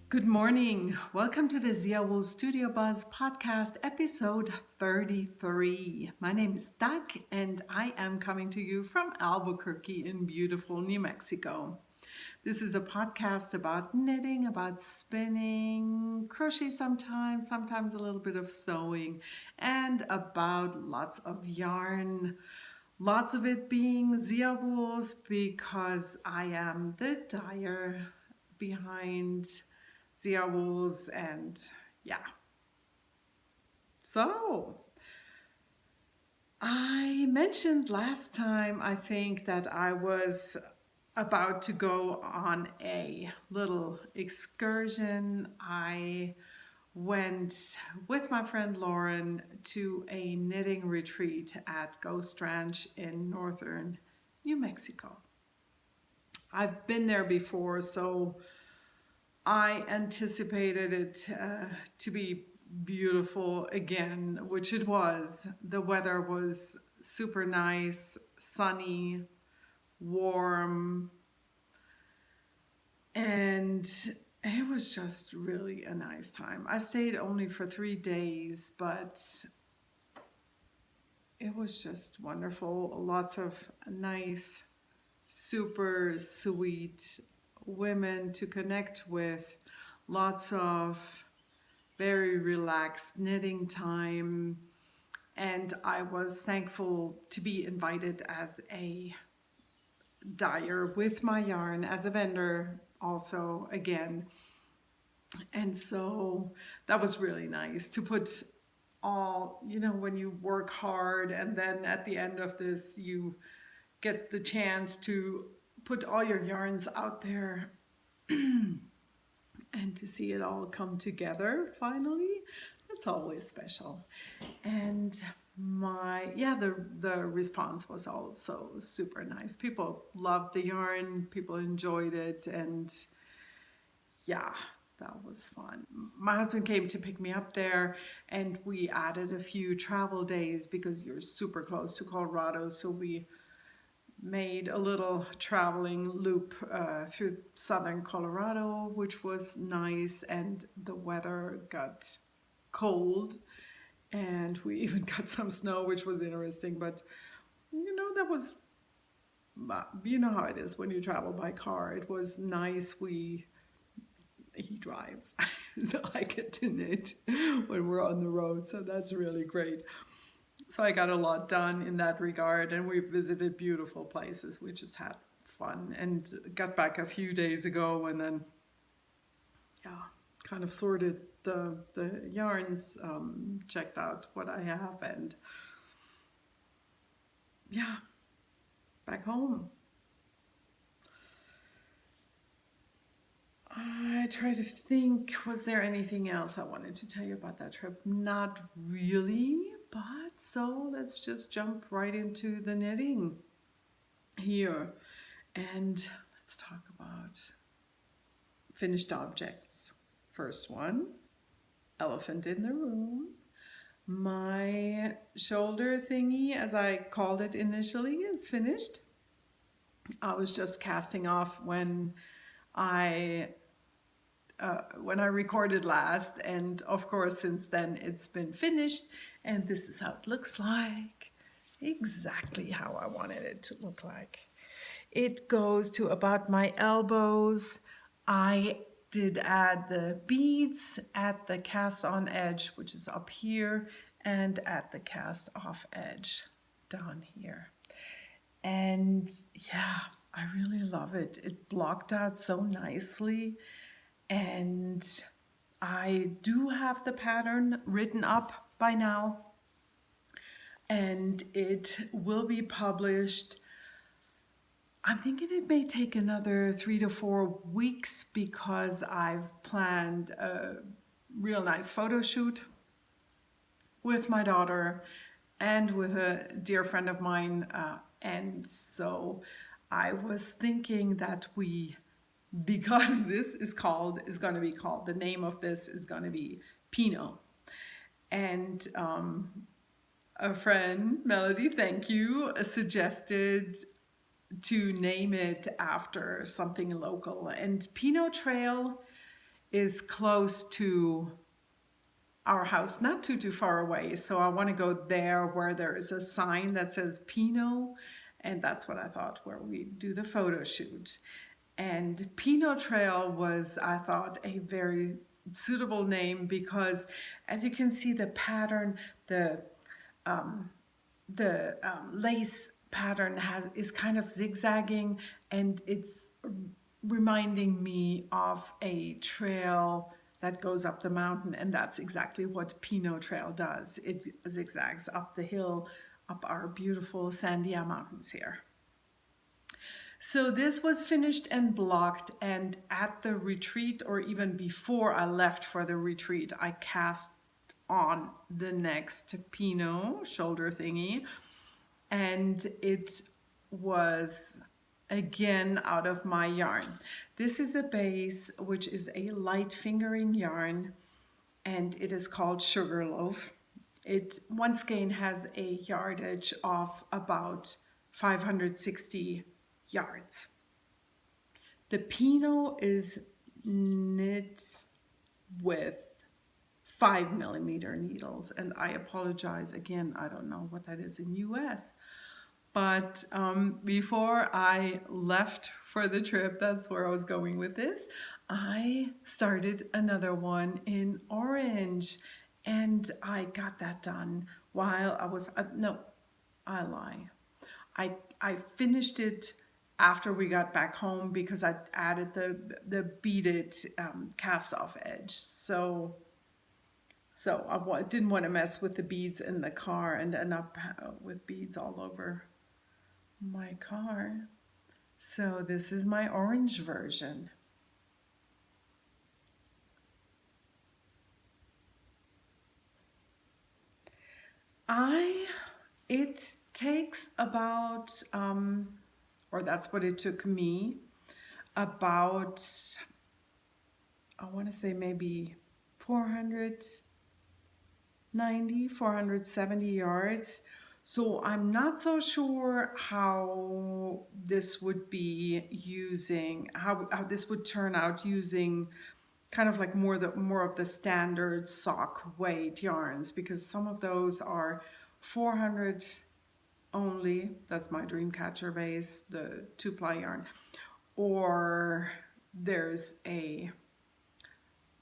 Good morning. Welcome to the ZIAWOOLZ Studio Buzz podcast, episode 33. My name is Doug, and I am coming to you from Albuquerque in beautiful New Mexico. This is a podcast about knitting, about spinning, crochet sometimes a little bit of sewing, and about lots of yarn. Lots of it being ZIAWOOLZ because I am the dyer behind ZIAWOOLZ, and yeah. So I mentioned last time, I think, that I was about to go on a little excursion. I went with my friend Lauren to a knitting retreat at Ghost Ranch in northern New Mexico. I've been there before, so I anticipated it to be beautiful again, which it was. The weather was super nice, sunny, warm, and it was just really a nice time. I stayed only for 3 days, but it was just wonderful. Lots of nice, super sweet women to connect with, lots of very relaxed knitting time, and I was thankful to be invited as a dyer with my yarn, as a vendor also again. And so that was really nice to put all, when you work hard and then at the end of this you get the chance to put all your yarns out there and to see it all come together finally, that's always special. And the response was also super nice. People loved the yarn, people enjoyed it, and yeah, that was fun. My husband came to pick me up there, and we added a few travel days because you're super close to Colorado, so we made a little traveling loop through southern Colorado, which was nice, and the weather got cold, and we even got some snow, which was interesting. But that was, you know how it is when you travel by car. It was nice. He drives, so I get to knit when we're on the road, so that's really great. So I got a lot done in that regard, and we visited beautiful places. We just had fun and got back a few days ago, and then kind of sorted the yarns, checked out what I have, and back home. I try to think, was there anything else I wanted to tell you about that trip? Not really, but so let's just jump right into the knitting here. And let's talk about finished objects. First one, elephant in the room. My shoulder thingy, as I called it initially, is finished. I was just casting off when I recorded last, and of course since then it's been finished, and this is how it looks like. Exactly how I wanted it to look like. It goes to about my elbows. I did add the beads at the cast on edge, which is up here, and at the cast off edge down here. And yeah, I really love it. It blocked out so nicely. And I do have the pattern written up by now, and it will be published. I'm thinking it may take another 3 to 4 weeks because I've planned a real nice photo shoot with my daughter and with a dear friend of mine. And so I was thinking that because this is going to be called, the name of this is going to be Pino. And a friend, Melody, thank you, suggested to name it after something local. And Pino Trail is close to our house, not too far away. So I want to go there where there is a sign that says Pino, and that's what I thought where we do the photo shoot. And Pino Trail was, I thought, a very suitable name because, as you can see, the pattern, the lace pattern is kind of zigzagging, and it's reminding me of a trail that goes up the mountain, and that's exactly what Pino Trail does. It zigzags up the hill, up our beautiful Sandia Mountains here. So this was finished and blocked, and at the retreat, or even before I left for the retreat, I cast on the next Pino shoulder thingy, and it was again out of my yarn. This is a base which is a light fingering yarn, and it is called Sugarloaf. It once again has a yardage of about 560 yards. The Pino is knit with 5mm needles, and I apologize again, I don't know what that is in US. But before I left for the trip, that's where I was going with this, I started another one in orange, and I got that done while I was, no, I lie. I finished it after we got back home because I added the beaded cast off edge. So I didn't want to mess with the beads in the car and end up with beads all over my car. So this is my orange version. It takes about, or that's what it took me, about, I want to say maybe 490, 470 yards. So I'm not so sure how this would be using, how this would turn out using kind of like more of the standard sock weight yarns, because some of those are 400 only. That's my Dreamcatcher base, the 2-ply yarn. Or there's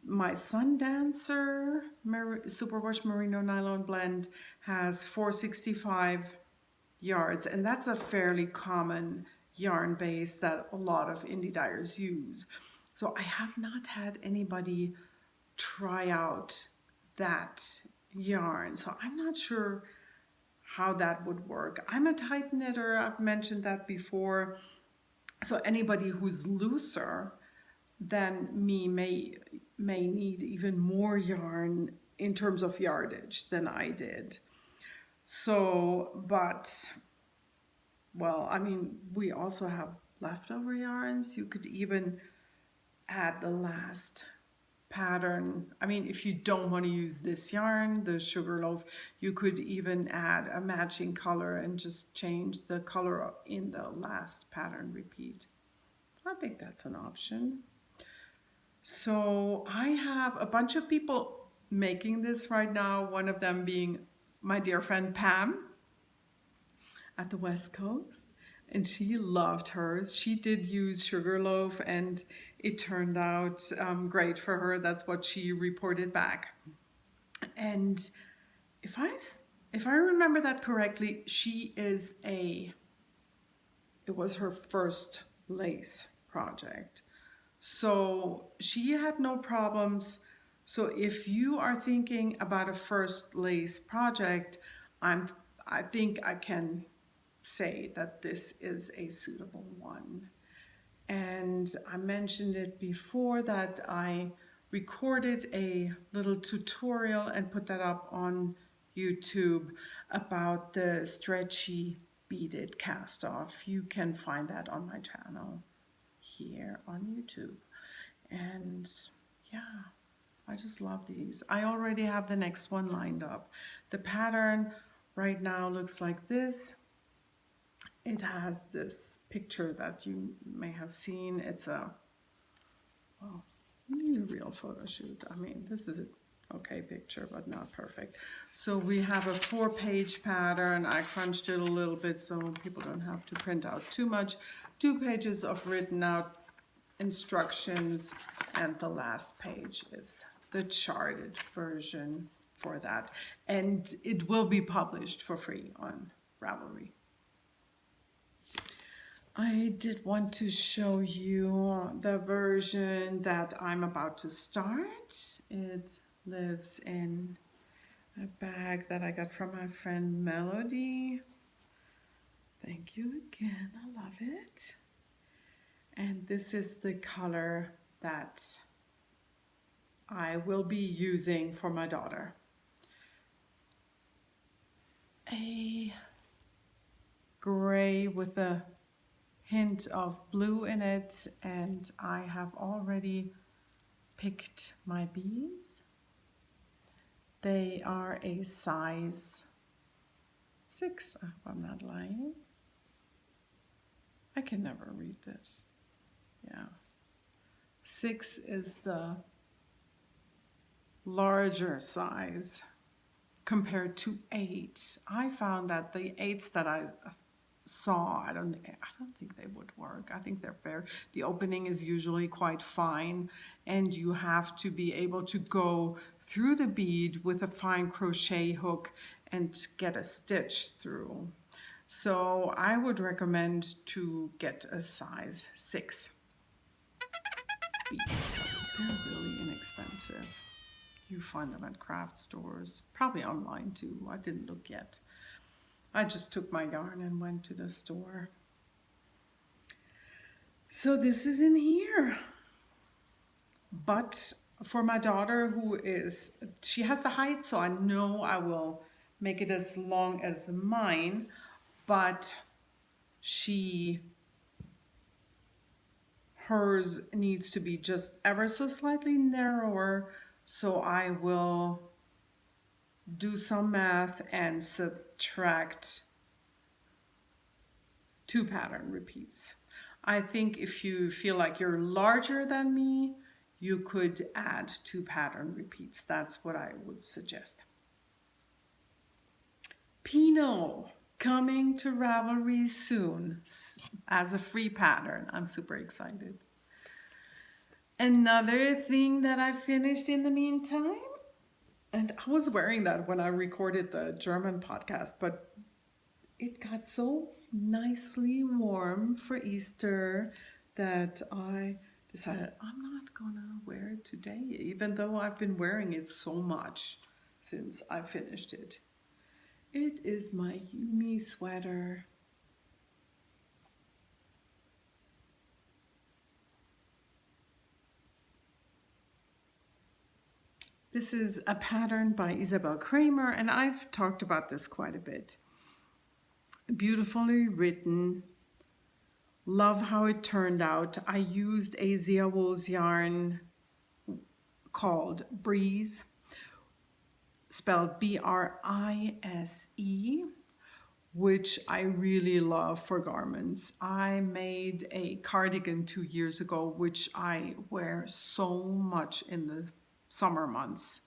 my Sundancer Superwash Merino Nylon Blend has 465 yards, and that's a fairly common yarn base that a lot of indie dyers use. So I have not had anybody try out that yarn, so I'm not sure how that would work. I'm a tight knitter, I've mentioned that before, so anybody who's looser than me may need even more yarn in terms of yardage than I did. So, but, well, I mean, we also have leftover yarns. You could even add the last pattern. I mean, if you don't want to use this yarn, the Sugarloaf, you could even add a matching color and just change the color in the last pattern repeat. I think that's an option. So I have a bunch of people making this right now, one of them being my dear friend Pam at the West Coast, and she loved hers. She did use Sugarloaf, and it turned out great for her. That's what she reported back. And if I remember that correctly, it was her first lace project. So she had no problems. So if you are thinking about a first lace project, I think I can say that this is a suitable one. And I mentioned it before that I recorded a little tutorial and put that up on YouTube about the stretchy beaded cast off. You can find that on my channel here on YouTube. And yeah, I just love these. I already have the next one lined up. The pattern right now looks like this. It has this picture that you may have seen. It's a, well, let me a real photo shoot. I mean, this is a okay picture, but not perfect. So we have a 4-page pattern. I crunched it a little bit so people don't have to print out too much. 2 pages of written out instructions, and the last page is the charted version for that. And it will be published for free on Ravelry. I did want to show you the version that I'm about to start. It lives in a bag that I got from my friend Melody. Thank you again, I love it. And this is the color that I will be using for my daughter. A gray with a hint of blue in it, and I have already picked my beads. They are a size 6, I hope I'm not lying. I can never read this. Yeah. 6 is the larger size compared to 8. I found that the 8s that I saw, I don't think they would work. I think the opening is usually quite fine, and you have to be able to go through the bead with a fine crochet hook and get a stitch through. So I would recommend to get a size 6 beads. They're really inexpensive. You find them at craft stores, probably online too. I didn't look yet. I just took my yarn and went to the store. So this is in here. But for my daughter, she has the height, so I know I will make it as long as mine, but hers needs to be just ever so slightly narrower, so I will do some math and subtract 2 pattern repeats. I think if you feel like you're larger than me, you could add 2 pattern repeats. That's what I would suggest. Pino, coming to Ravelry soon as a free pattern. I'm super excited. Another thing that I finished in the meantime, and I was wearing that when I recorded the German podcast, but it got so nicely warm for Easter that I decided I'm not gonna wear it today, even though I've been wearing it so much since I finished it. It is my Yumi sweater. This is a pattern by Isabel Kramer, and I've talked about this quite a bit. Beautifully written. Love how it turned out. I used a ZIAWOOLZ yarn called Breeze, spelled B-R-I-S-E, which I really love for garments. I made a cardigan 2 years ago, which I wear so much in the summer months.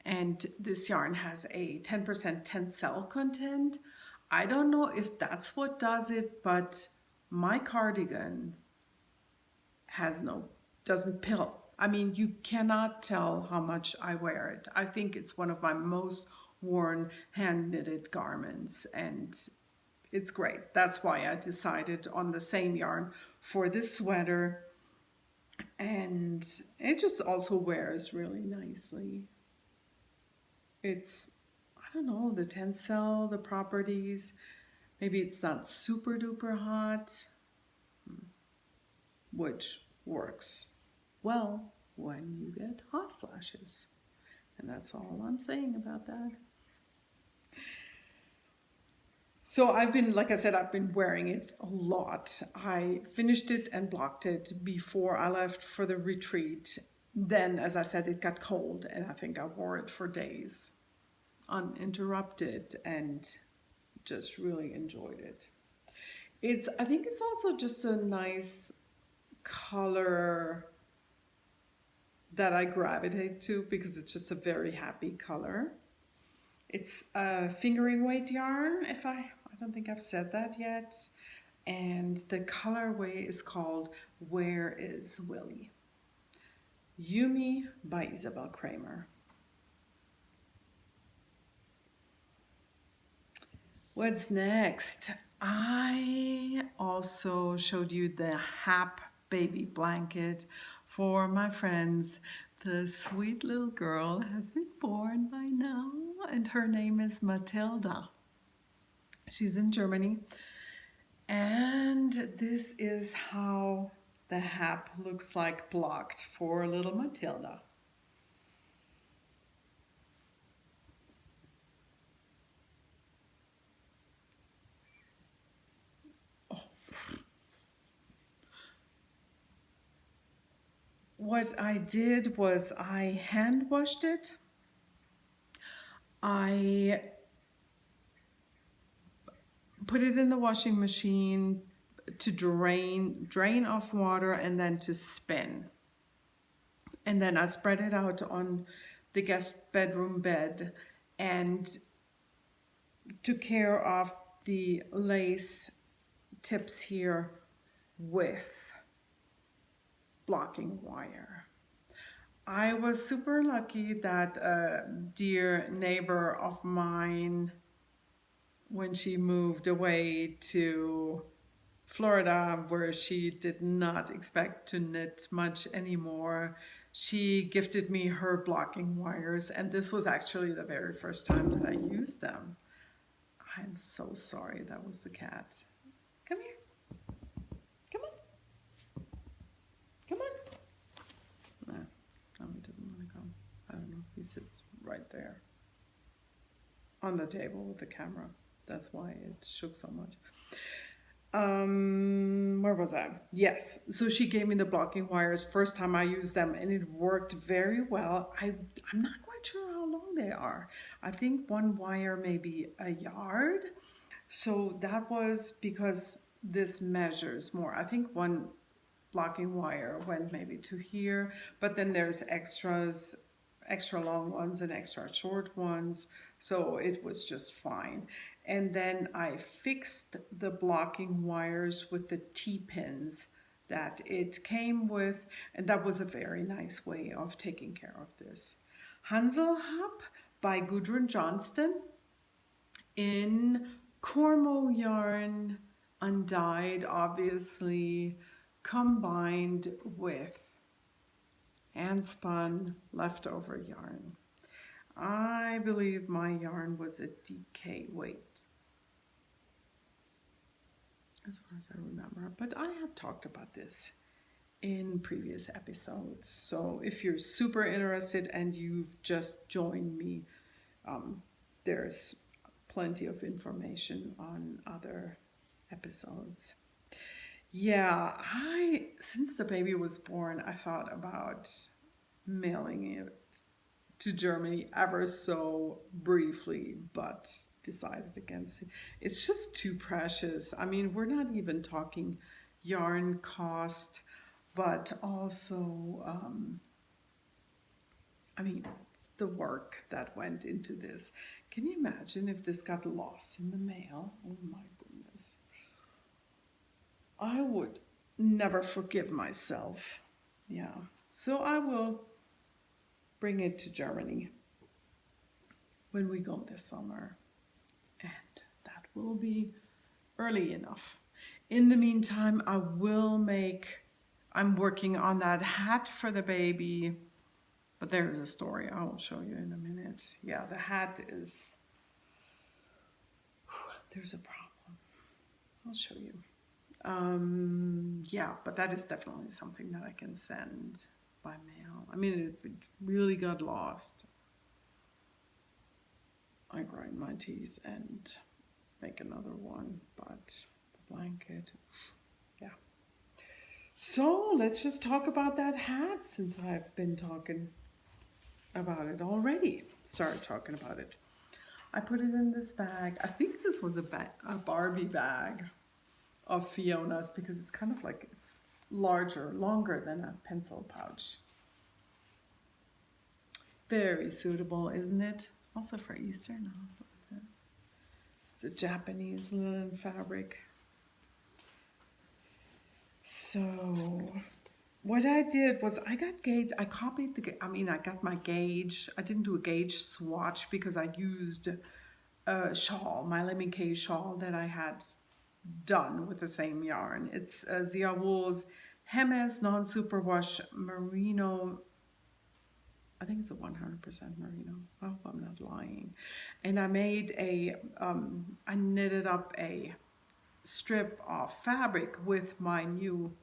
And this yarn has a 10% tencel content. I don't know if that's what does it, but my cardigan doesn't pill. I mean, you cannot tell how much I wear it. I think it's one of my most worn hand knitted garments, and it's great. That's why I decided on the same yarn for this sweater, and it just also wears really nicely. It's, I don't know, the tencel, the properties, maybe it's not super duper hot, which works well when you get hot flashes. And that's all I'm saying about that. So I've been, like I said, I've been wearing it a lot. I finished it and blocked it before I left for the retreat. Then, as I said, it got cold, and I think I wore it for days uninterrupted and just really enjoyed it. I think it's also just a nice color that I gravitate to because it's just a very happy color. It's a fingering weight yarn, I don't think I've said that yet. And the colorway is called Where is Willie? Yumi by Isabel Kramer. What's next? I also showed you the Hap baby blanket for my friends. The sweet little girl has been born by now, and her name is Matilda. She's in Germany. And this is how the Hap looks like blocked for little Matilda. What I did was I hand washed it. I put it in the washing machine to drain off water and then to spin. And then I spread it out on the guest bedroom bed and took care of the lace tips here with blocking wire. I was super lucky that a dear neighbor of mine, when she moved away to Florida, where she did not expect to knit much anymore, she gifted me her blocking wires, and this was actually the very first time that I used them. I'm so sorry, that was the cat. Come here. Come on. Come on. No, he doesn't want to come. I don't know. He sits right there on the table with the camera. That's why it shook so much. Where was I? Yes. So she gave me the blocking wires first time I used them, and it worked very well. I'm not quite sure how long they are. I think one wire maybe a yard. So that was because this measures more. I think one blocking wire went maybe to here, but then there's extras, extra long ones and extra short ones. So it was just fine. And then I fixed the blocking wires with the T-pins that it came with, and that was a very nice way of taking care of this. Hanselhap by Gudrun Johnston in Cormo yarn, undyed obviously, combined with hand-spun leftover yarn. I believe my yarn was a DK weight, as far as I remember, but I have talked about this in previous episodes. So if you're super interested and you've just joined me, there's plenty of information on other episodes. Yeah, since the baby was born, I thought about mailing it to Germany ever so briefly, but decided against it. It's just too precious. I mean, we're not even talking yarn cost, but also, I mean, the work that went into this. Can you imagine if this got lost in the mail? Oh my goodness. I would never forgive myself. Yeah, so I will bring it to Germany when we go this summer, and that will be early enough. In the meantime, I'm working on that hat for the baby, but there is a story I will show you in a minute. Yeah, the hat is, there's a problem. I'll show you. Yeah, but that is definitely something that I can send by mail. I mean, it really got lost. I grind my teeth and make another one, but the blanket, yeah. So let's just talk about that hat, since I've been talking about it already. Started talking about it. I put it in this bag. I think this was a Barbie bag of Fiona's, because it's kind of like, it's longer than a pencil pouch. Very suitable, isn't it? Also for Easter. No, look at this. It's a Japanese linen fabric. So what I did was I got gauge. I copied I got my gauge. I didn't do a gauge swatch because I used a shawl, my Lemmy K shawl that I had done with the same yarn. It's ZIAWOOLZ Hemes non-superwash merino. I think it's a 100% merino. I hope I'm not lying. And I made I knitted up a strip of fabric with my new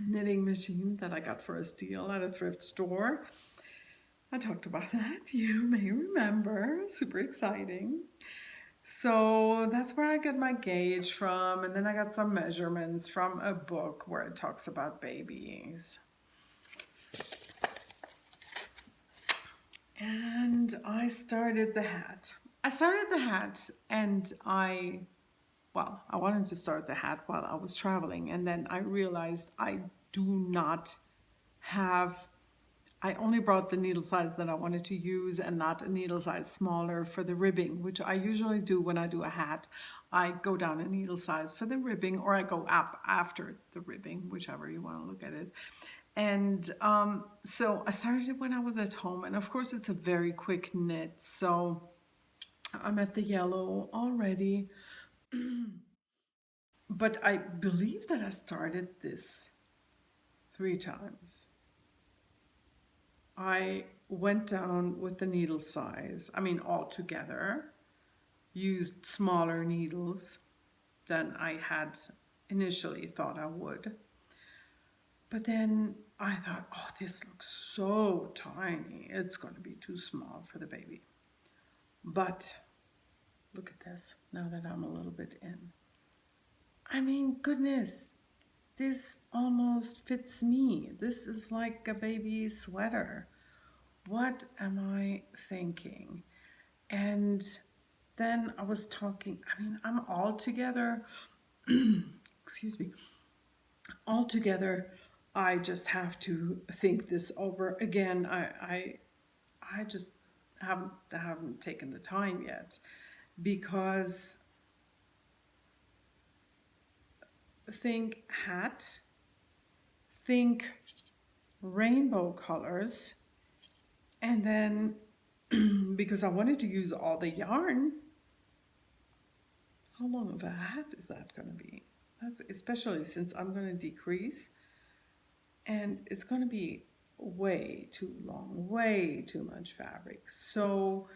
knitting machine that I got for a steal at a thrift store. I talked about that, you may remember. Super exciting. So that's where I got my gauge from, and then I got some measurements from a book where it talks about babies. And I started the hat. And I wanted to start the hat while I was traveling, and then I realized I only brought the needle size that I wanted to use and not a needle size smaller for the ribbing, which I usually do when I do a hat. I go down a needle size for the ribbing, or I go up after the ribbing, whichever you want to look at it. And so I started it when I was at home, and of course it's a very quick knit, so I'm at the yellow already. But I believe that I started this 3 times. I went down with the needle size, all together, used smaller needles than I had initially thought I would. But then I thought, oh, this looks so tiny. It's going to be too small for the baby. But look at this, now that I'm a little bit in. Goodness, this almost fits me. This is like a baby sweater. What am I thinking? And then I was talking, I'm all together, excuse me, all together, I just have to think this over again. I just haven't taken the time yet, because think hat, think rainbow colors, and then because I wanted to use all the yarn, how long of a hat is that going to be? That's especially since I'm going to decrease, and it's going to be way too long, way too much fabric. So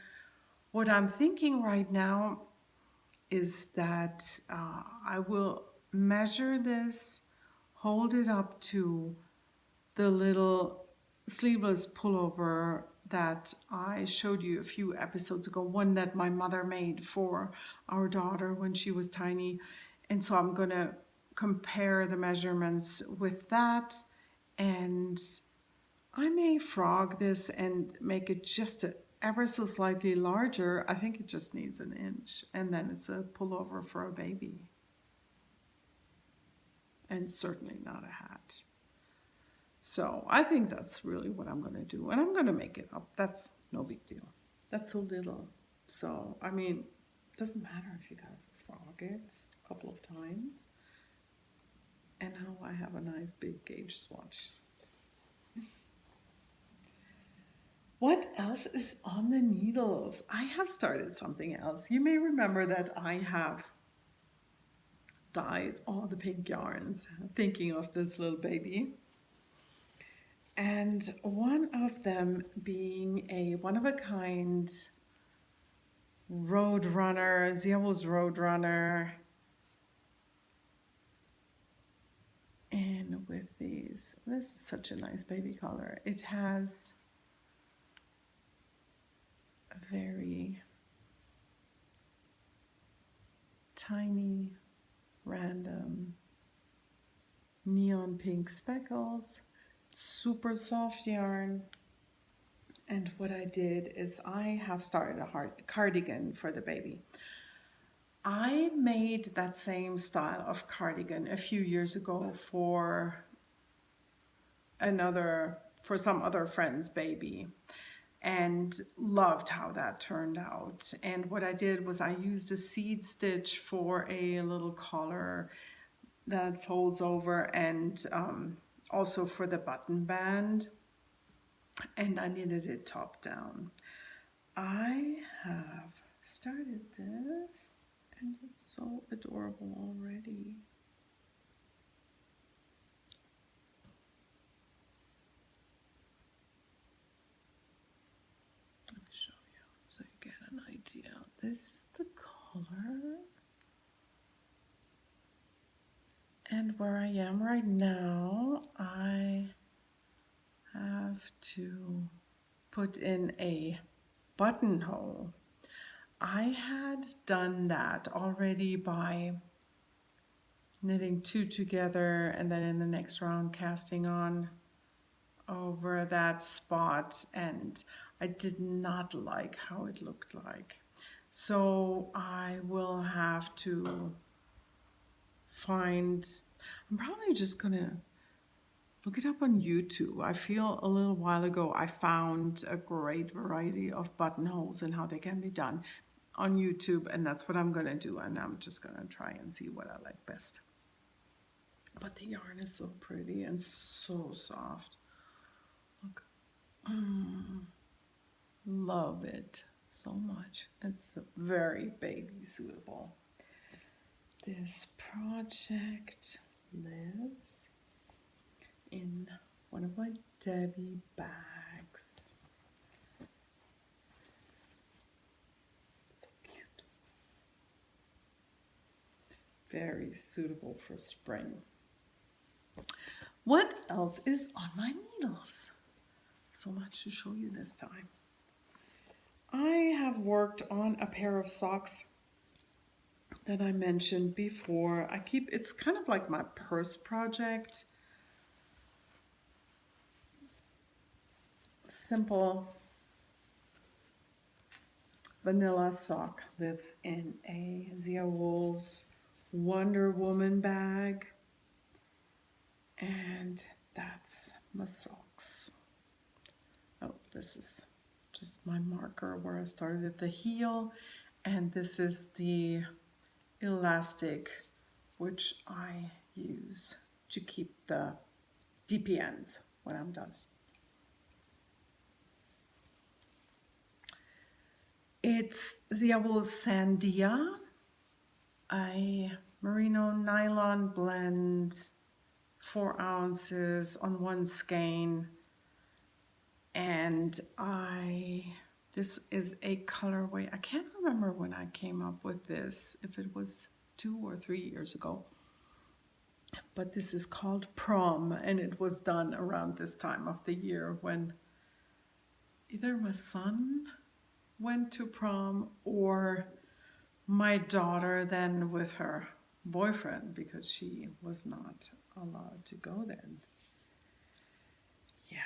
what I'm thinking right now is that I will measure this, hold it up to the little sleeveless pullover that I showed you a few episodes ago, one that my mother made for our daughter when she was tiny. And so I'm gonna compare the measurements with that, and I may frog this and make it just ever so slightly larger. I think it just needs an inch, and then it's a pullover for a baby. And certainly not a hat. So I think that's really what I'm going to do. And I'm going to make it up. That's no big deal. That's so little. So, it doesn't matter if you got to frog it a couple of times. And now I have a nice big gauge swatch. What else is on the needles? I have started something else. You may remember that I have dyed all the pink yarns, thinking of this little baby. And one of them being a one-of-a-kind ROADRUNNER, ZIAWOOLZ ROADRUNNER. And with these, this is such a nice baby color. It has a very tiny, random neon pink speckles. Super soft yarn. And what I did is I have started a cardigan for the baby. I made that same style of cardigan a few years ago for some other friend's baby. and loved how that turned out. And what I did was I used a seed stitch for a little collar that folds over, and also for the button band, and I knitted it top down. I have started this and it's so adorable already. Let me show you so you get an idea. This is the color. And where I am right now, I have to put in a buttonhole. I had done that already by knitting 2 together and then in the next round casting on over that spot, and I did not like how it looked like. So I will have to find, I'm probably just gonna look it up on YouTube. I feel a little while ago I found a great variety of buttonholes and how they can be done on YouTube, and that's what I'm gonna do, and I'm just gonna try and see what I like best. But the yarn is so pretty and so soft. Look, love it so much. It's very baby suitable. This project lives in one of my Debbie bags. So cute. Very suitable for spring. What else is on my needles? So much to show you this time. I have worked on a pair of socks that I mentioned before. It's kind of like my purse project. Simple vanilla sock lives in a ZIAWOOLZ Wonder Woman bag. And that's my socks. Oh, this is just my marker where I started at the heel, and this is the elastic which I use to keep the DPNs when I'm done. It's ZIAWOOLZ Sandia, a merino nylon blend, 4 ounces on 1 skein, and this is a colorway. I can't remember when I came up with this, if it was 2 or 3 years ago, but this is called Prom, and it was done around this time of the year when either my son went to prom or my daughter then with her boyfriend, because she was not allowed to go then. Yeah,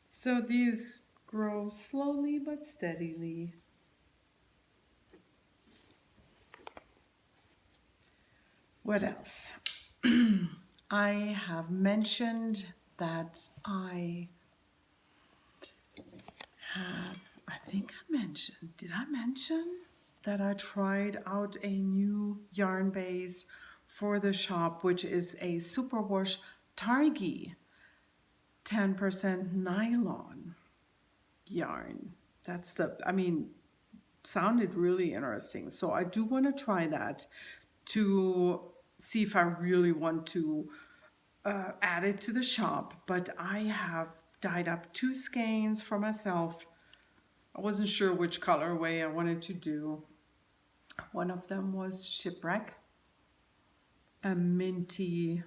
so these grow slowly but steadily. What else? I have mentioned that I think I mentioned, did I mention that I tried out a new yarn base for the shop, which is a superwash Targi 10% nylon yarn. That's sounded really interesting. So I do want to try that to see if I really want to add it to the shop, but I have dyed up 2 skeins for myself. I wasn't sure which colorway I wanted to do. One of them was Shipwreck, a minty,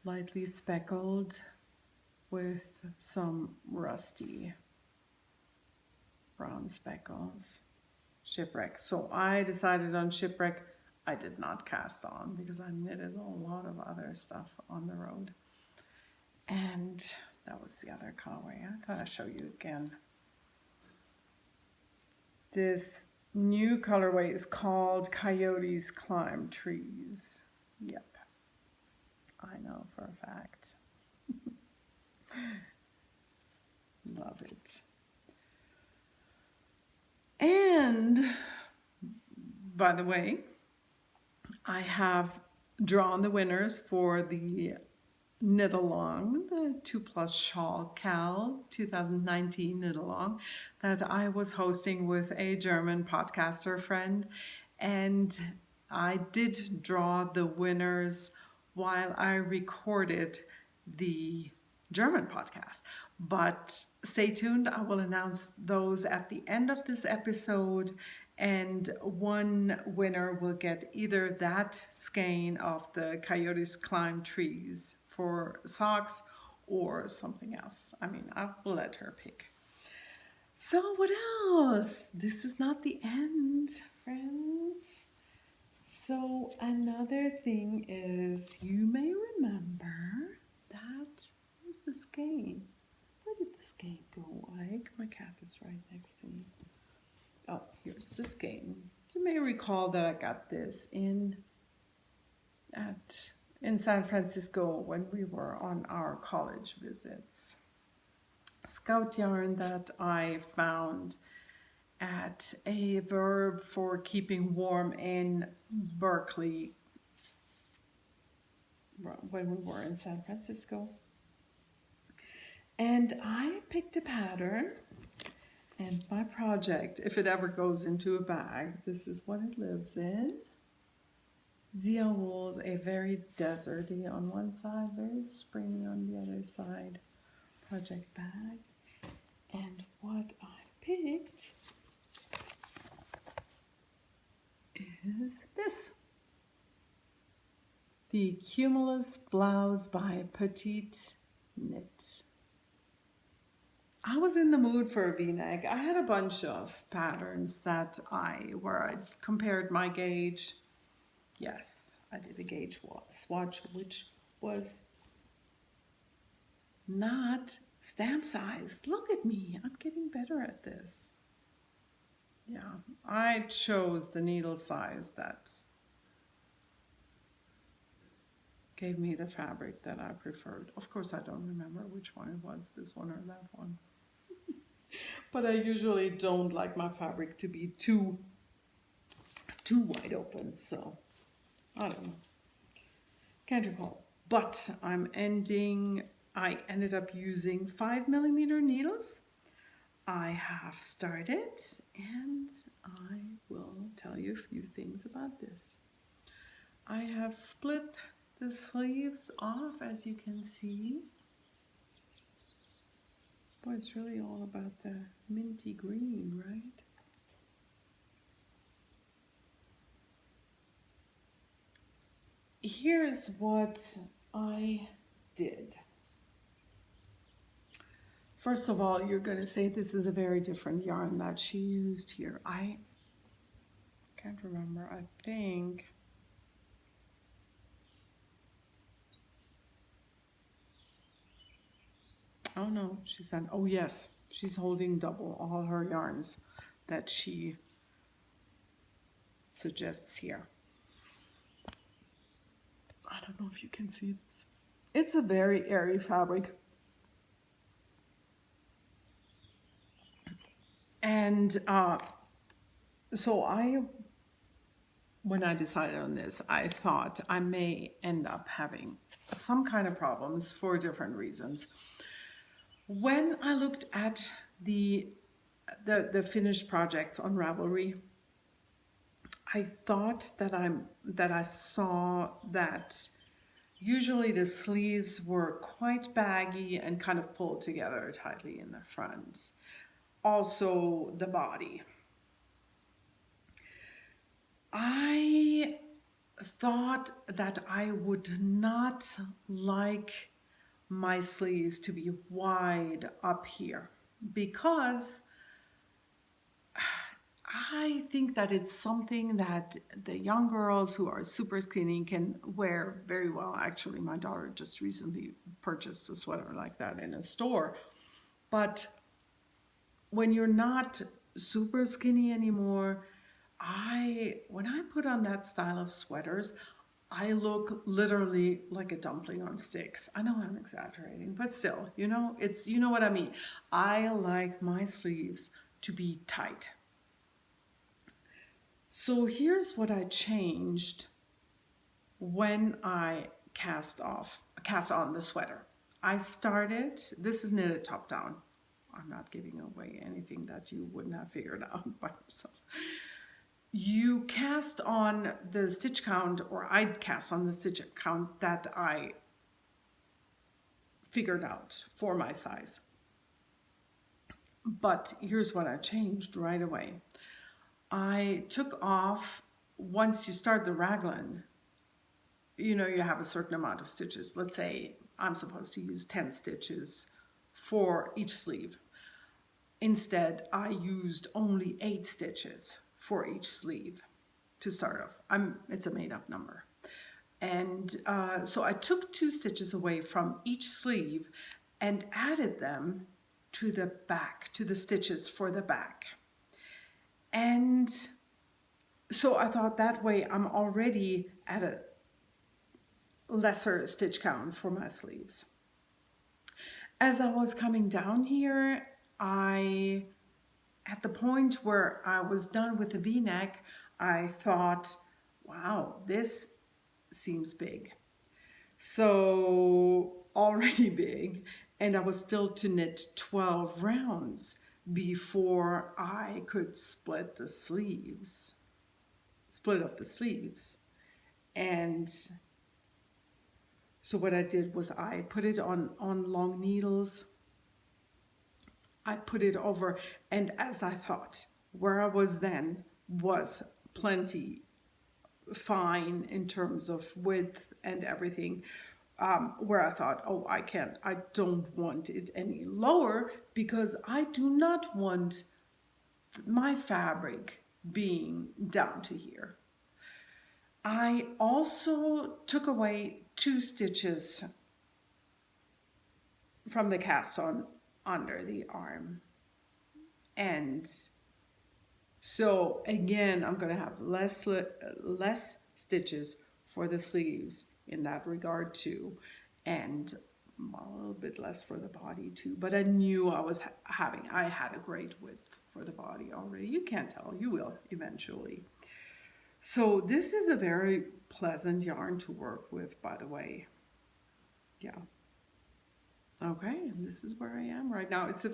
lightly speckled with some rusty brown speckles. Shipwreck. So I decided on Shipwreck. I did not cast on because I knitted a lot of other stuff on the road. And that was the other colorway. I thought I'd show you again. This new colorway is called Coyotes Climb Trees. Yep, I know for a fact. Love love it. And by the way, I have drawn the winners for the Knit Along, the 2+ Shawl Cal 2019 Knit Along that I was hosting with a German podcaster friend. And I did draw the winners while I recorded the German podcast. But stay tuned, I will announce those at the end of this episode, and one winner will get either that skein of the Coyotes Climb Trees for socks or something else. I mean, I will let her pick. So what else? This is not the end, friends. So another thing is, you may remember that, where's the skein? Where did the skein go, Ike? My cat is right next to me. Oh, here's the skein. You may recall that I got this in San Francisco when we were on our college visits. Scout yarn that I found at a Verb for keeping warm in Berkeley when we were in San Francisco. And I picked a pattern, and my project, if it ever goes into a bag, this is what it lives in. ZIAWOOLZ, a very deserty on one side, very springy on the other side project bag. And what I picked is this. The Cumulus Blouse by Petite Knit. I was in the mood for a V-neck. I had a bunch of patterns that where I compared my gauge. Yes, I did a gauge swatch, which was not stamp sized. Look at me, I'm getting better at this. Yeah, I chose the needle size that gave me the fabric that I preferred. Of course, I don't remember which one it was, this one or that one. But I usually don't like my fabric to be too wide open, so I don't know. Can't recall. But I ended up using 5mm needles. I have started, and I will tell you a few things about this. I have split the sleeves off, as you can see. Boy, it's really all about the minty green, right? Here's what I did. First of all, you're going to say this is a very different yarn that she used here. I can't remember. I think oh no, she said, oh yes, she's holding double all her yarns that she suggests here. I don't know if you can see this. It's a very airy fabric. And so when I decided on this, I thought I may end up having some kind of problems for different reasons. When I looked at the finished projects on Ravelry, I thought that I saw that usually the sleeves were quite baggy and kind of pulled together tightly in the front. Also the body. I thought that I would not like my sleeves to be wide up here, because I think that it's something that the young girls who are super skinny can wear very well. Actually, my daughter just recently purchased a sweater like that in a store. But when you're not super skinny anymore, when I put on that style of sweaters, I look literally like a dumpling on sticks. I know I'm exaggerating, but still, you know, you know what I mean. I like my sleeves to be tight. So here's what I changed when I cast on the sweater. I started, this is knitted top down. I'm not giving away anything that you wouldn't have figured out by yourself. You cast on the stitch count, or I'd cast on the stitch count that I figured out for my size. But here's what I changed right away. I took off, once you start the raglan, you know, you have a certain amount of stitches. Let's say I'm supposed to use 10 stitches for each sleeve. Instead, I used only 8 stitches for each sleeve to start off. It's a made-up number. And so I took 2 stitches away from each sleeve and added them to the back, to the stitches for the back. And so I thought that way I'm already at a lesser stitch count for my sleeves. As I was coming down here, at the point where I was done with the V-neck, I thought, wow, this seems big. So already big, and I was still to knit 12 rounds before I could split up the sleeves. And so what I did was I put it on long needles. I put it over, and as I thought, where I was then was plenty fine in terms of width and everything, where I thought, oh, I don't want it any lower, because I do not want my fabric being down to here. I also took away 2 stitches from the cast on under the arm. And so again, I'm going to have less stitches for the sleeves in that regard too, and a little bit less for the body too. But I knew I had a great width for the body already. You can't tell, you will eventually. So this is a very pleasant yarn to work with, by the way. Yeah. Okay, and this is where I am right now. It's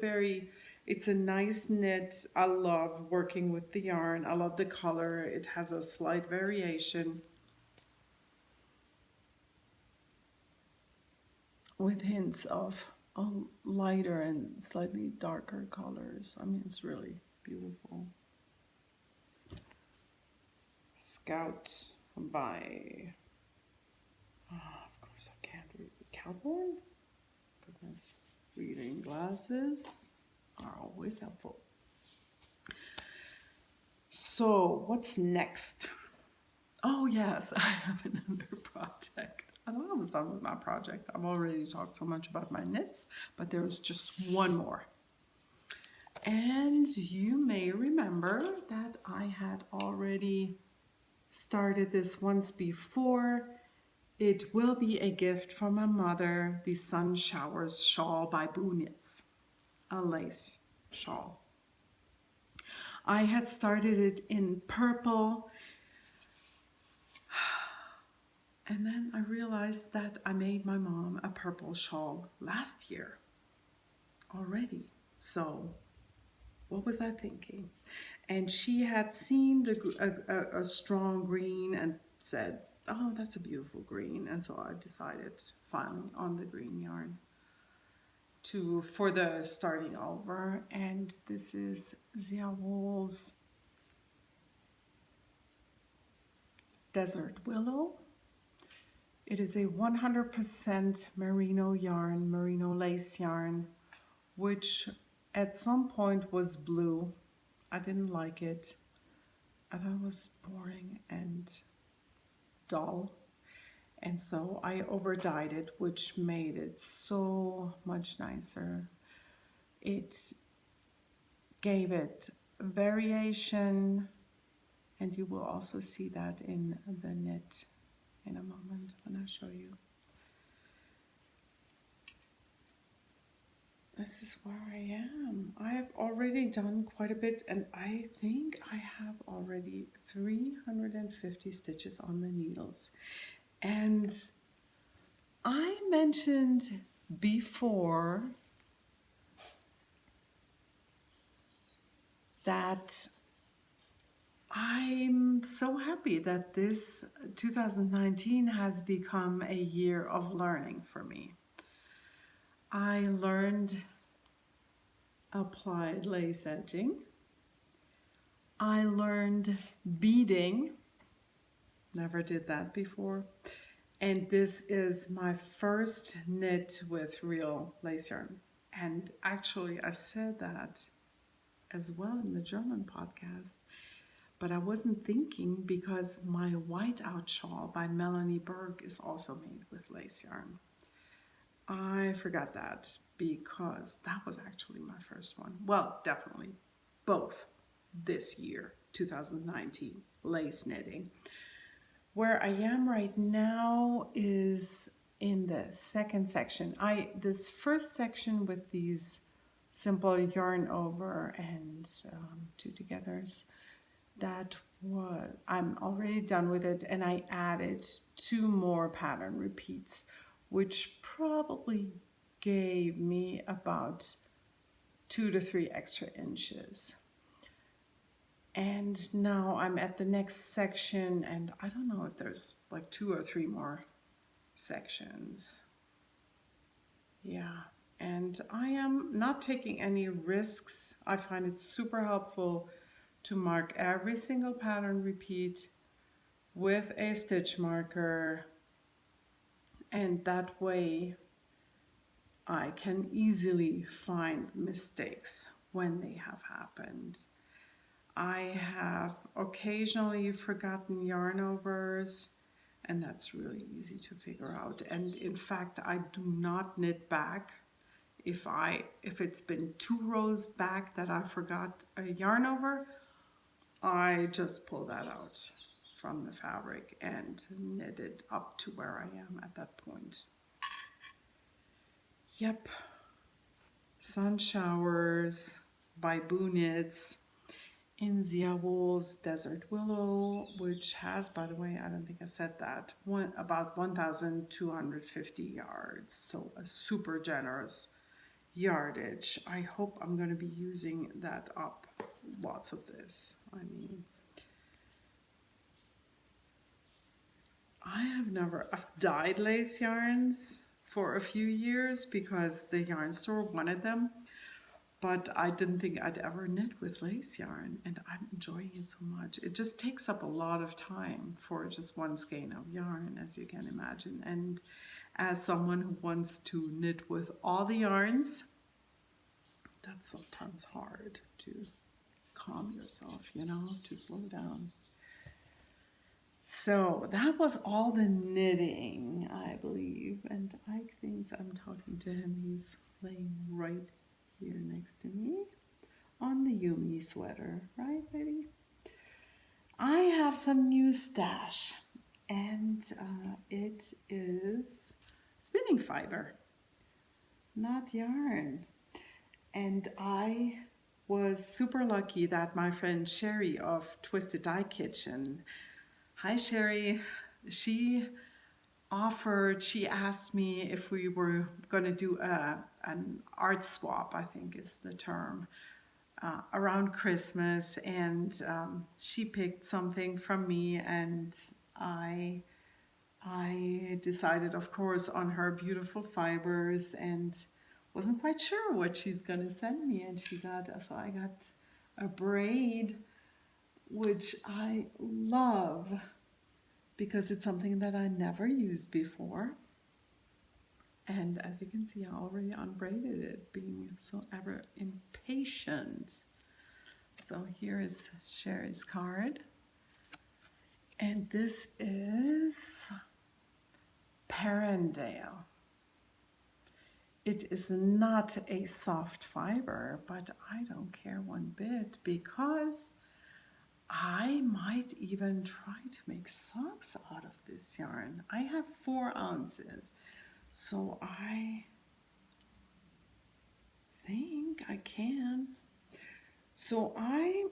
a nice knit. I love working with the yarn. I love the color. It has a slight variation with hints of lighter and slightly darker colors. I mean, it's really beautiful. Scout by, of course I can't read, Cowborn? Goodness, reading glasses are always helpful. So what's next? Oh yes, I have another project. I thought I was done with my project. I've already talked so much about my knits, but there's just one more. And you may remember that I had already started this once before. It will be a gift from my mother, the Sun Showers Shawl by Boo Knits, a lace shawl. I had started it in purple, and then I realized that I made my mom a purple shawl last year already. So what was I thinking? And she had seen a strong green and said, oh, that's a beautiful green. And so I decided finally on the green yarn for the starting over. And this is ZIAWOOLZ Desert Willow. It is a 100% merino yarn, merino lace yarn, which at some point was blue. I didn't like it. I thought it was boring and dull, and so I overdyed it, which made it so much nicer. It gave it variation, and you will also see that in the knit in a moment when I show you. This is where I am. I have already done quite a bit, and I think I have already 350 stitches on the needles. And I mentioned before that I'm so happy that this 2019 has become a year of learning for me. I learned applied lace edging. I learned beading. Never did that before. And this is my first knit with real lace yarn. And actually, I said that as well in the German podcast, but I wasn't thinking because my whiteout shawl by Melanie Berg is also made with lace yarn. I forgot that because that was actually my first one. Well, definitely both this year, 2019, lace knitting. Where I am right now is in the second section. This first section with these simple yarn over and 2 togethers, I'm already done with it, and I added 2 more pattern repeats, which probably gave me about 2 to 3 extra inches. And now I'm at the next section, and I don't know if there's like 2 or 3 more sections. Yeah, and I am not taking any risks. I find it super helpful to mark every single pattern repeat with a stitch marker, and that way I can easily find mistakes when they have happened. I have occasionally forgotten yarn overs, and that's really easy to figure out. And in fact, I do not knit back. If it's been 2 rows back that I forgot a yarn over, I just pull that out from the fabric and knit it up to where I am at that point. Yep. Sun Showers by Boo Knits in ZIAWOOLZ Desert Willow, which has, by the way, I don't think I said that, about 1,250 yards. So a super generous yardage. I hope I'm going to be using that up. Lots of this. I mean, I've dyed lace yarns for a few years because the yarn store wanted them, but I didn't think I'd ever knit with lace yarn, and I'm enjoying it so much. It just takes up a lot of time for just one skein of yarn, as you can imagine. And as someone who wants to knit with all the yarns, that's sometimes hard to calm yourself, to slow down. So that was all the knitting, I believe. And Ike thinks I'm talking to him. He's laying right here next to me on the Yumi sweater, right, baby? I have some new stash, and it is spinning fiber, not yarn. And I was super lucky that my friend Sherry of Twisted Dye Kitchen, hi Sherry, she asked me if we were going to do an art swap, I think is the term, around Christmas, and she picked something from me, and I decided, of course, on her beautiful fibers, and wasn't quite sure what she's gonna send me, and I got a braid, which I love because it's something that I never used before. And as you can see, I already unbraided it, being so ever impatient. So here is Sherry's card. And this is Perendale. It is not a soft fiber, but I don't care one bit because I might even try to make socks out of this yarn. I have 4 ounces, so I think I can. So I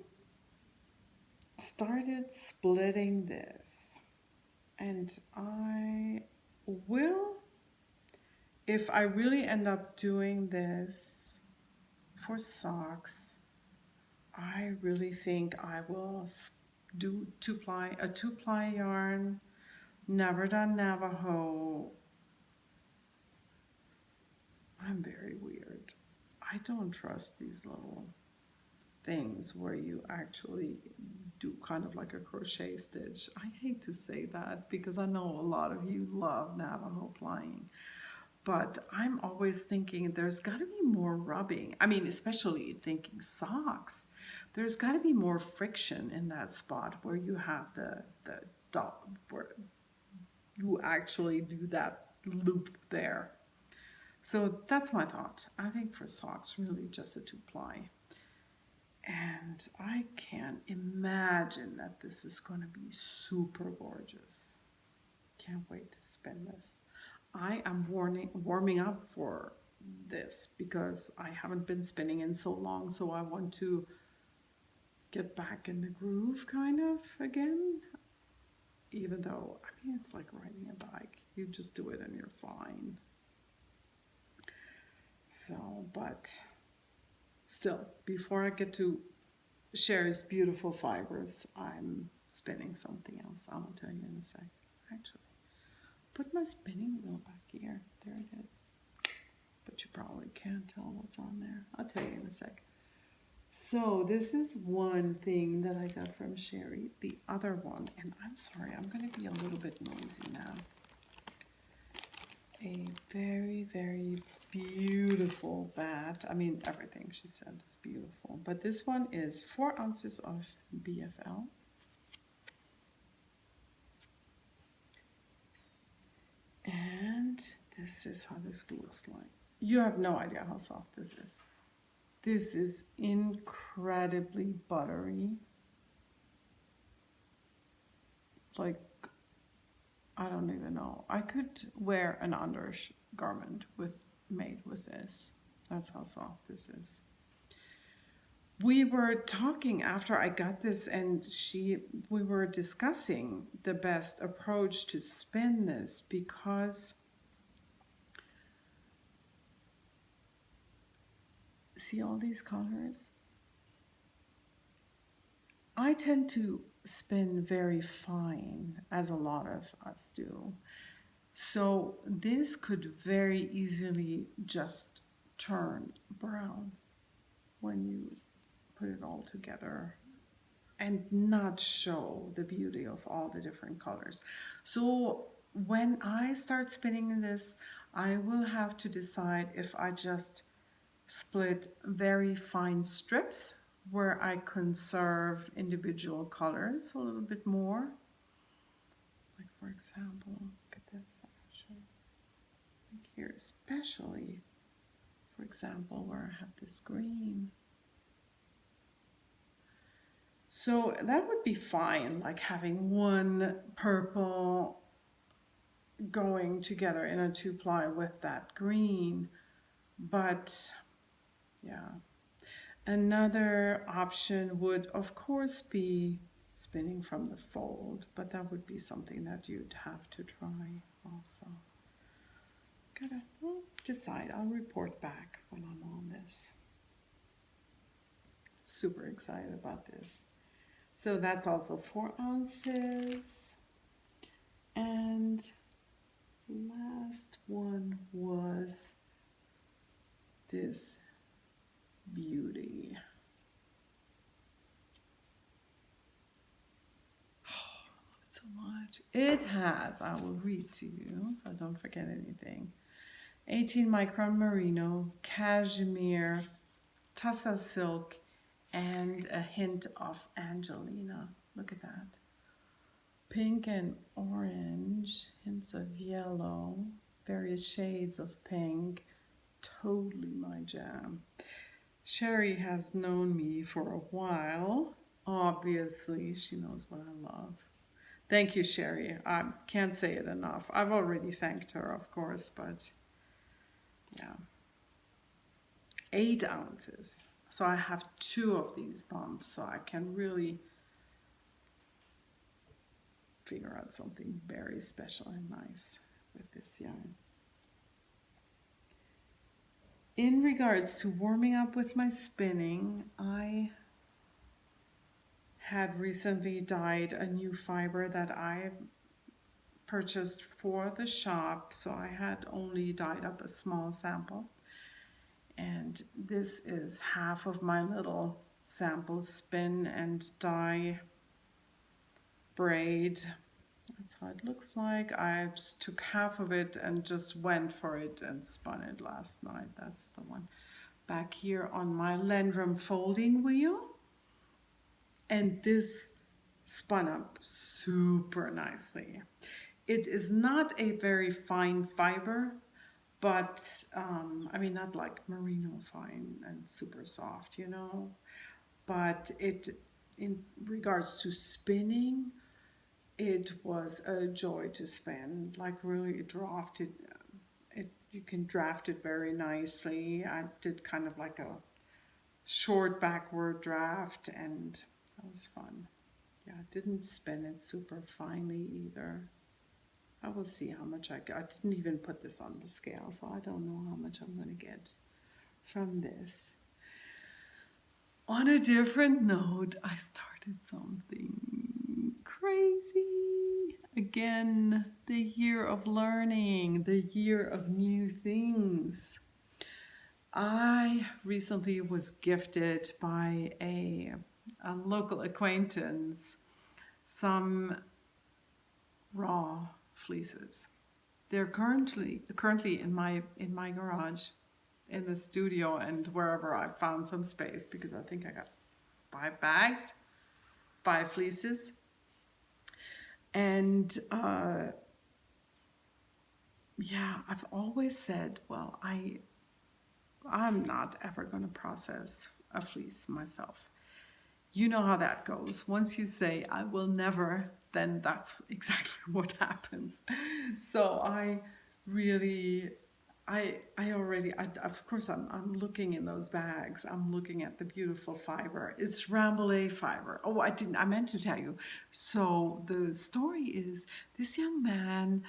started splitting this, and I will, if I really end up doing this for socks, I really think I will do a 2-ply yarn, never done Navajo. I'm very weird. I don't trust these little things where you actually do kind of like a crochet stitch. I hate to say that because I know a lot of you love Navajo plying, but I'm always thinking there's got to be more rubbing. I mean, especially thinking socks, there's got to be more friction in that spot where you have the dot, where you actually do that loop there. So that's my thought. I think for socks, really just a 2-ply. And I can imagine that this is going to be super gorgeous. Can't wait to spin this. I am warming up for this because I haven't been spinning in so long, so I want to get back in the groove kind of again. Even though, I mean, it's like riding a bike. You just do it and you're fine. So, but still, before I get to Sherry's beautiful fibers, I'm spinning something else. I'll tell you in a sec. Actually, put my spinning wheel back here. There it is. But you probably can't tell what's on there. I'll tell you in a sec. So this is one thing that I got from Sherry. The other one, and I'm sorry, I'm going to be a little bit noisy now. A very, very beautiful bat. I mean, everything she sent is beautiful. But this one is 4 ounces of BFL. And this is how this looks like. You have no idea how soft this is. This is incredibly buttery. Like, I don't even know. I could wear an undergarment made with this. That's how soft this is. We were talking after I got this, and we were discussing the best approach to spin this, because see all these colors? I tend to spin very fine, as a lot of us do. So this could very easily just turn brown when you put it all together and not show the beauty of all the different colors. So when I start spinning this, I will have to decide if I just split very fine strips where I conserve individual colors a little bit more. Like, for example, look at this. I'm going to show you. Like here, especially, for example, where I have this green. So that would be fine, like having one purple going together in a 2-ply with that green. But yeah, another option would of course be spinning from the fold, but that would be something that you'd have to try also. Gotta decide. I'll report back when I'm on this. Super excited about this. So that's also 4 ounces. And last one was this beauty. Oh, I love it so much. It has, I will read to you so I don't forget anything. 18 micron merino, cashmere, tussa silk, and a hint of Angelina. Look at that. Pink and orange, hints of yellow, various shades of pink. Totally my jam. Sherry has known me for a while, Obviously, she knows what I love. Thank you, Sherry. I can't say it enough. I've already thanked her, of course, but yeah. 8 ounces. So I have 2 of these bumps, so I can really figure out something very special and nice with this yarn. In regards to warming up with my spinning, I had recently dyed a new fiber that I purchased for the shop, so I had only dyed up a small sample. And this is half of my little sample spin and dye braid. That's how it looks like. I just took half of it and just went for it and spun it last night. That's the one back here on my Lendrum folding wheel. And this spun up super nicely. It is not a very fine fiber, but I mean, not like merino fine and super soft, you know, but it, in regards to spinning, it was a joy to spin. Like really drafted, you can draft it very nicely. I did kind of like a short backward draft, and that was fun. Yeah, I didn't spin it super finely either. I will see how much I got. I didn't even put this on the scale, so I don't know how much I'm going to get from this. On a different note, I started something crazy. Again, the year of learning, the year of new things. I recently was gifted by a local acquaintance some raw fleeces. They're currently in my garage, in the studio, and wherever I found some space, because I think I got 5 bags, 5 fleeces. And yeah, I've always said, well, I'm not ever going to process a fleece myself. You know how that goes. Once you say, I will never, then that's exactly what happens. So I really, of course, I'm looking in those bags. I'm looking at the beautiful fiber. It's Rambouillet fiber. Oh, I meant to tell you. So the story is, this young man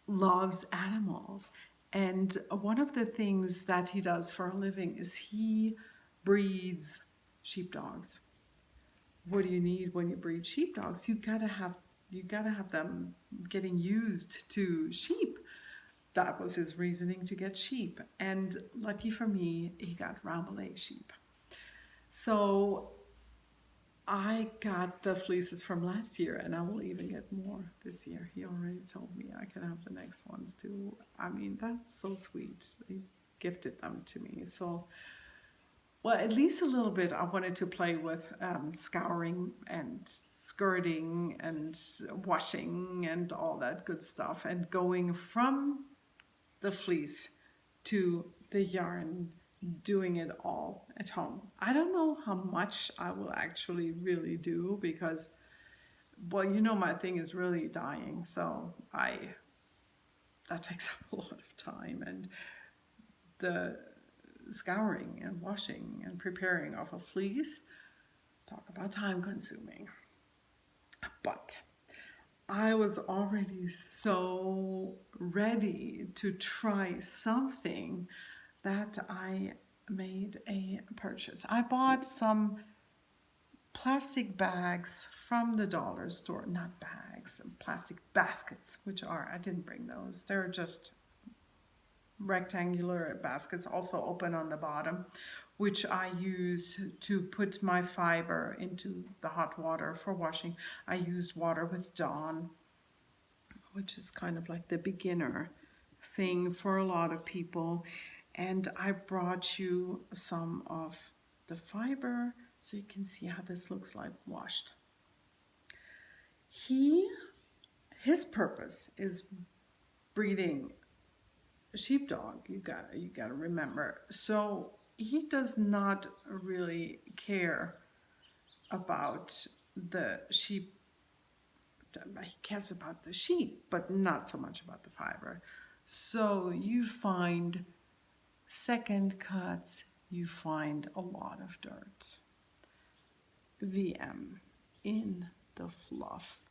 loves animals. And one of the things that he does for a living is he breeds sheepdogs. What do you need when you breed sheepdogs? You gotta have them getting used to sheep. That was his reasoning to get sheep. And lucky for me, he got Rambouillet sheep. So I got the fleeces from last year, and I will even get more this year. He already told me I can have the next ones too. I mean, that's so sweet. He gifted them to me. So, well, at least a little bit I wanted to play with scouring and skirting and washing and all that good stuff, and going from the fleece to the yarn, doing it all at home. I don't know how much I will actually really do, because, well, you know, my thing is really dyeing, so that takes up a lot of time, and the scouring and washing and preparing of a fleece, talk about time consuming. But I was already so ready to try something that I made a purchase. I bought some plastic bags from the dollar store, not bags, plastic baskets, I didn't bring those. They're just rectangular baskets, also open on the bottom, which I use to put my fiber into the hot water for washing. I used Water with Dawn, which is kind of like the beginner thing for a lot of people. And I brought you some of the fiber so you can see how this looks like washed. His purpose is breeding sheepdog, you gotta remember. So he does not really care about the sheep. He cares about the sheep, but not so much about the fiber. So you find second cuts, you find a lot of dirt. VM in the fluff.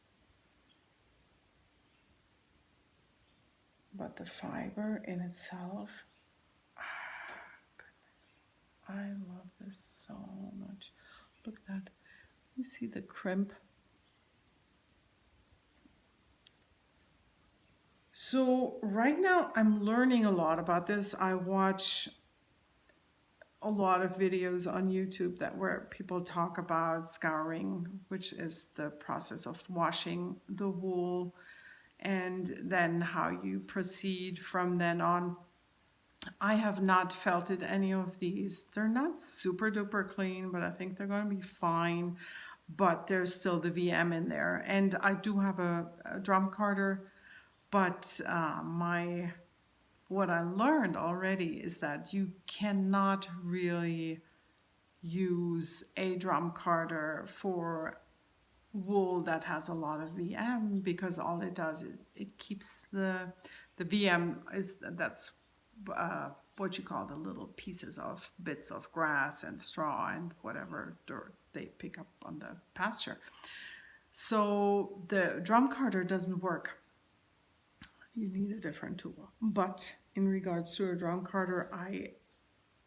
But the fiber in itself, goodness, I love this so much. Look at that. You see the crimp? So right now I'm learning a lot about this. I watch a lot of videos on YouTube where people talk about scouring, which is the process of washing the wool, and then how you proceed from then on. I have not felted any of these. They're not super duper clean, but I think they're going to be fine. But there's still the VM in there. And I do have a drum carder, but what I learned already is that you cannot really use a drum carder for wool that has a lot of VM, because all it does is it keeps the VM that's what you call the little pieces of bits of grass and straw and whatever dirt they pick up on the pasture. So the drum carder doesn't work. You need a different tool. But in regards to a drum carder,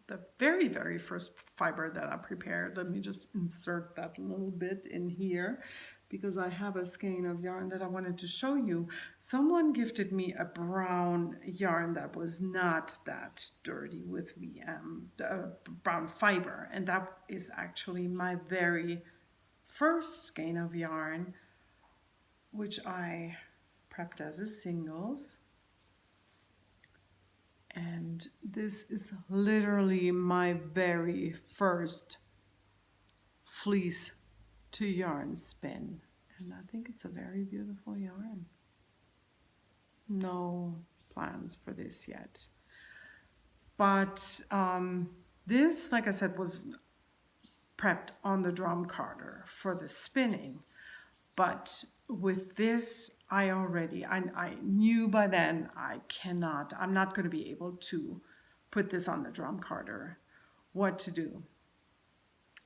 the very, very first fiber that I prepared, let me just insert that little bit in here, because I have a skein of yarn that I wanted to show you. Someone gifted me a brown yarn that was not that dirty with VM, brown fiber, and that is actually my very first skein of yarn, which I prepped as a singles. And this is literally my very first fleece to yarn spin. And I think it's a very beautiful yarn. No plans for this yet. But this, like I said, was prepped on the drum carder for the spinning. But with this, I knew by then I'm not going to be able to put this on the drum carder, what to do.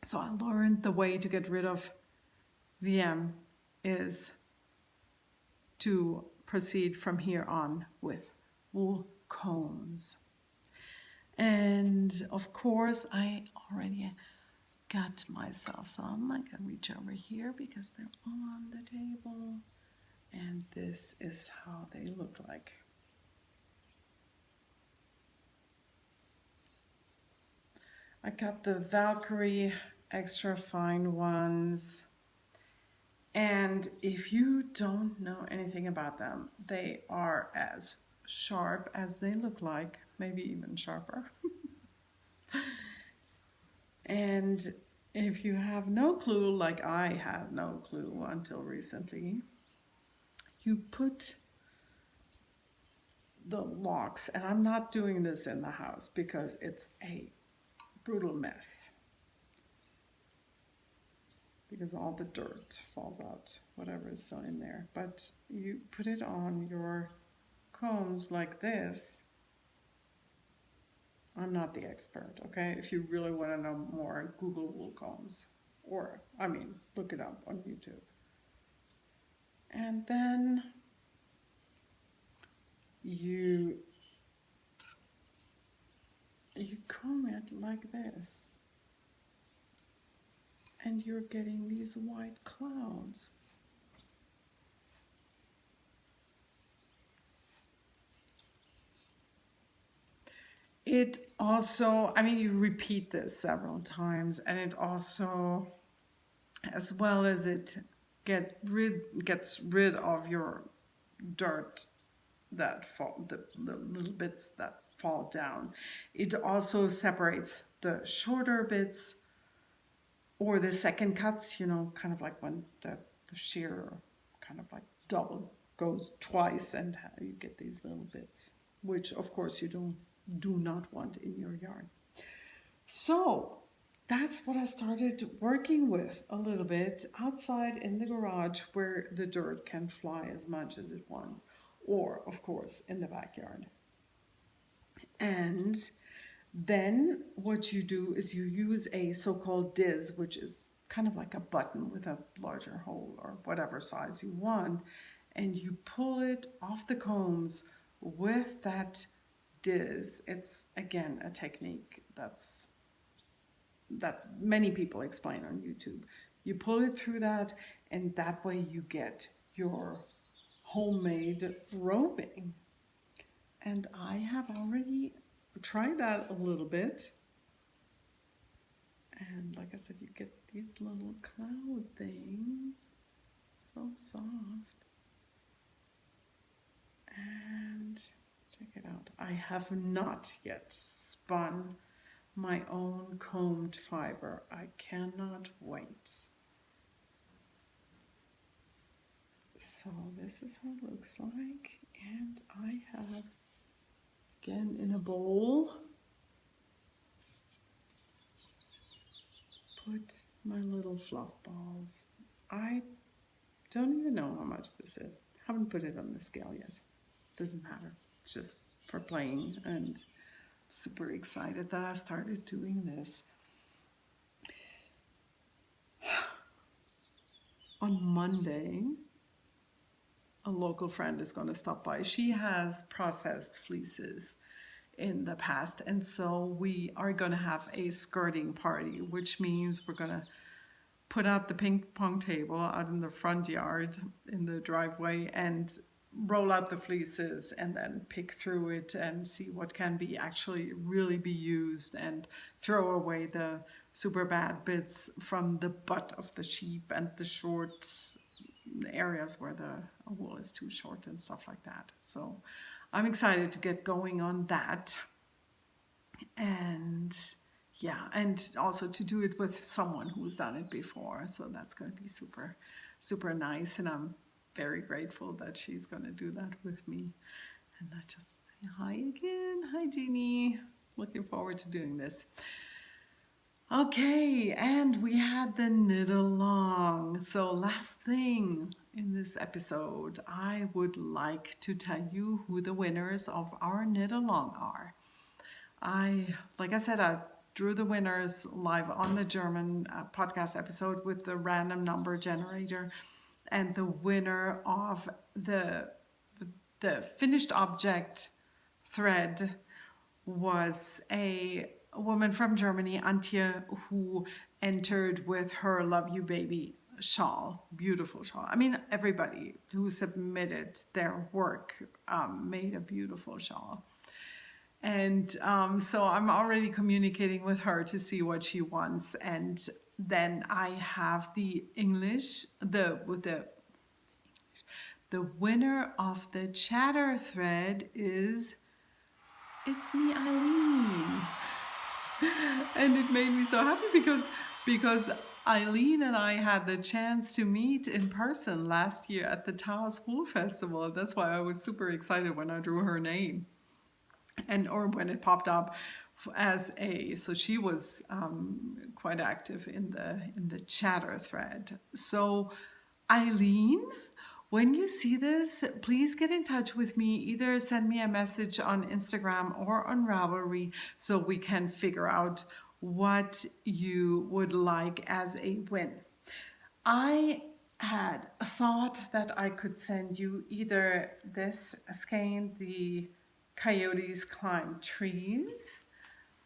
So I learned the way to get rid of VM is to proceed from here on with wool combs. And of course, I already got myself some. I can reach over here because they're on the table. And this is how they look like. I got the Valkyrie extra fine ones. And if you don't know anything about them, they are as sharp as they look like, maybe even sharper. And if you have no clue, like I had no clue until recently, you put the locks, and I'm not doing this in the house because it's a brutal mess, because all the dirt falls out, whatever is still in there. But you put it on your combs like this. I'm not the expert, okay? If you really want to know more, Google wool combs. Or, look it up on YouTube. And then you comb it like this. And you're getting these white clouds. It also, you repeat this several times, and it also, as well as it gets rid of your dirt that fall, the little bits that fall down, it also separates the shorter bits or the second cuts, kind of like when the shear kind of like double goes twice, and you get these little bits, which of course you do not want in your yarn. So that's what I started working with a little bit outside in the garage where the dirt can fly as much as it wants, or of course in the backyard. And then what you do is you use a so-called diz, which is kind of like a button with a larger hole or whatever size you want, and you pull it off the combs with that diz. It's again a technique that many people explain on YouTube. You pull it through that, and that way you get your homemade roping. And I have already tried that a little bit. And like I said, you get these little cloud things. So soft. And check it out. I have not yet spun my own combed fiber. I cannot wait. So this is how it looks like. And I have, again, in a bowl, put my little fluff balls. I don't even know how much this is. Haven't put it on the scale yet. Doesn't matter. It's just for playing, and super excited that I started doing this. On Monday, a local friend is going to stop by. She has processed fleeces in the past, and so we are going to have a skirting party, which means we're going to put out the ping pong table out in the front yard in the driveway and roll out the fleeces and then pick through it and see what can be actually really be used, and throw away the super bad bits from the butt of the sheep and the short areas where the wool is too short and stuff like that. So I'm excited to get going on that. And yeah, and also to do it with someone who's done it before. So that's going to be super, super nice. And I'm very grateful that she's going to do that with me. And I just say hi again. Hi, Jeannie. Looking forward to doing this. Okay, and we had the knit along. So last thing in this episode, I would like to tell you who the winners of our knit along are. Like I said, I drew the winners live on the German podcast episode with the random number generator, and the winner of the finished object thread was a woman from Germany, Antje, who entered with her Love You Baby shawl, beautiful shawl. I mean, everybody who submitted their work made a beautiful shawl. And so I'm already communicating with her to see what she wants. And then I have the English, the winner of the chatter thread is, it's me, Eileen. And it made me so happy because Eileen and I had the chance to meet in person last year at the Taos Wool Festival. That's why I was super excited when I drew her name, or when it popped up as a. So she was quite active in the chatter thread. So Eileen, when you see this, please get in touch with me. Either send me a message on Instagram or on Ravelry so we can figure out what you would like as a win. I had thought that I could send you either this skein, the Coyotes Climb Trees,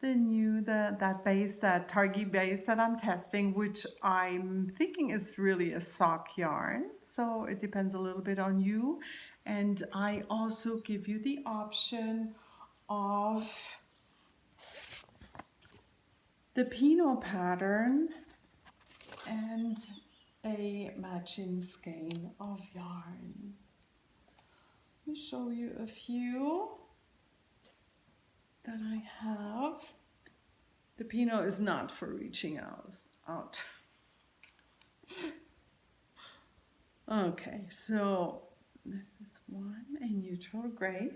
the new, that base, that Targi base that I'm testing, which I'm thinking is really a sock yarn. So it depends a little bit on you. And I also give you the option of the Pino pattern and a matching skein of yarn. Let me show you a few that I have. The Pino is not for reaching out. Okay, so this is one, a neutral gray.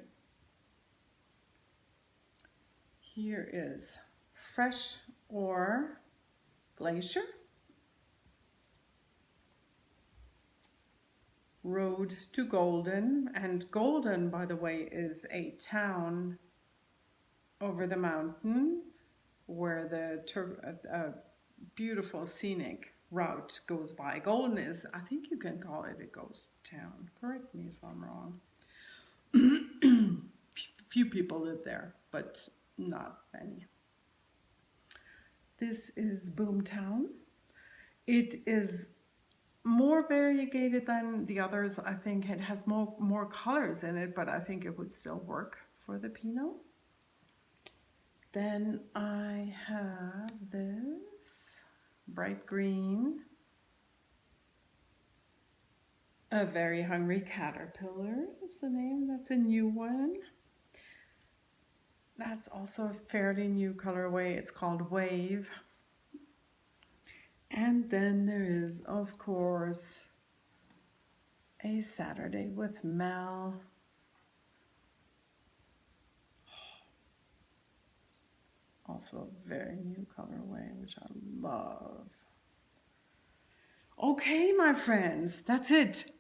Here is Fresh Ore Glacier. Road to Golden, and Golden, by the way, is a town over the mountain where the beautiful scenic route goes by. Golden is, I think you can call it a ghost town. Correct me if I'm wrong. Few people live there, but not many. This is Boomtown. It is more variegated than the others. I think it has more colors in it, but I think it would still work for the Pino. Then I have this bright green, A Very Hungry Caterpillar is the name. That's a new one. That's also a fairly new colorway. It's called Wave. And then there is, of course, A Saturday with Mel. Also a very new colorway, which I love. Okay, my friends, that's it.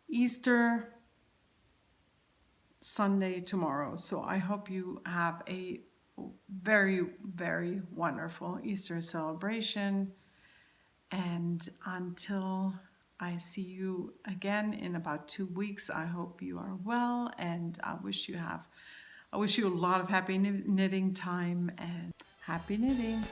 Easter Sunday tomorrow. So I hope you have a very, very wonderful Easter celebration. And until I see you again in about 2 weeks, I hope you are well, and I wish you a lot of happy knitting time and happy knitting.